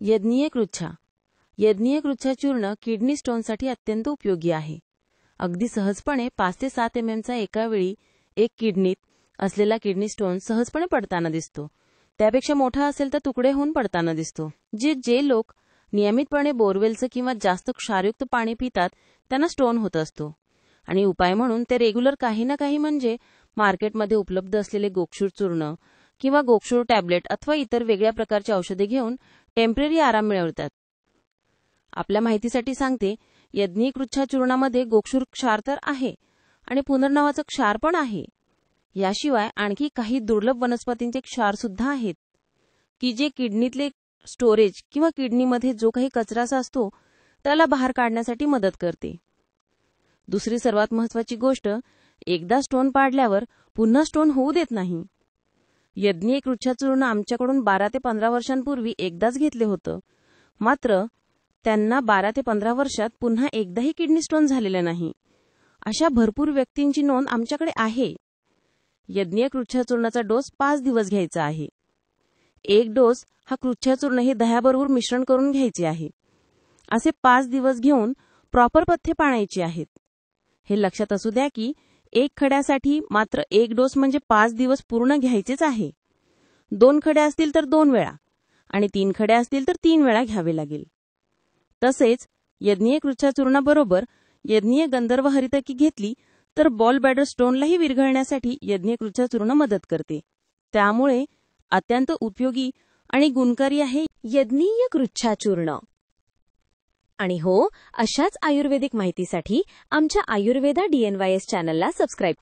यज्ञीय कृच्छा. यज्ञीय कृच्छा चूर्ण किडनी स्टोनसाठी अत्यंत उपयोगी आहे. अगदी सहजपणे 5 ते 7 ml एका वेळी एक किडनीत असलेला किडनी स्टोन सहजपणे पडताना दिसतो. त्यापेक्षा मोठा असेल तर तुकडे होऊन पडताना दिसतो. जे लोक नियमितपणे बोरवेलचं किंवा जास्त क्षारयुक्त पाणी पितात त्यांना स्टोन होत असतो. आणि उपाय म्हणून ते रेग्युलर काही ना काही म्हणजे मार्केटमध्ये उपलब्ध असलेले गोक्षूर चूर्ण किंवा गोक्षूर टॅबलेट अथवा इतर वेगळ्या प्रकारची औषधे घेऊन टेम्पररी आराम मिळवतात. आपल्या माहितीसाठी सांगते, यज्ञीय कृच्छा चूर्णामध्ये गोक्षूर क्षार तर आहे आणि पुनर्नवाचं क्षार पण आहे. याशिवाय आणखी काही दुर्लभ वनस्पतींचे क्षार सुद्धा आहेत की जे किडनीतले स्टोरेज किंवा किडनीमध्ये जो काही कचरा असतो त्याला बाहेर काढण्यासाठी मदत करते. दुसरी सर्वात महत्त्वाची गोष्ट, एकदा स्टोन पाडल्यावर पुन्हा स्टोन होऊ देत नाही. यज्ञीय कृच्छा चूर्ण आमच्याकडून 12 ते 15 वर्षांपूर्वी एकदाच घेतले होतं. मात्र त्यांना 12 ते 15 वर्षात पुन्हा एकदाही किडनी स्टोन झालेले नाही. अशा भरपूर व्यक्तींची नोंद आमच्याकडे आहे. यज्ञीय कृच्छा चूर्णाचा डोस 5 दिवस घ्यायचा आहे. एक डोस हा कृच्छा चूर्ण हे दह्याबरोबर मिश्रण करून घ्यायचे आहे. असे 5 दिवस घेऊन प्रॉपर पथ्ये पाळायची आहेत. हे लक्षात असू द्या की एक खड्यासाठी मात्र एक डोस म्हणजे 5 दिवस पूर्ण घ्यायचेच आहे. 2 खड्या असतील तर 2 वेळा आणि 3 खड्या असतील तर 3 वेळा घ्यावे लागेल. तसेच यज्ञीय कृच्छा चूर्णाबरोबर यज्ञीय गंधर्व हरितकी घेतली तर बॉल बॅडर स्टोनलाही विरघळण्यासाठी यज्ञीय कृच्छा चूर्ण मदत करते. त्यामुळे अत्यंत उपयोगी आणि गुणकारी आहे यज्ञीय कृच्छा चूर्ण. आणि हो, अशाच आयुर्वेदिक माहितीसाठी आमच्या आयुर्वेदा DNYS चॅनलला सबस्क्राईब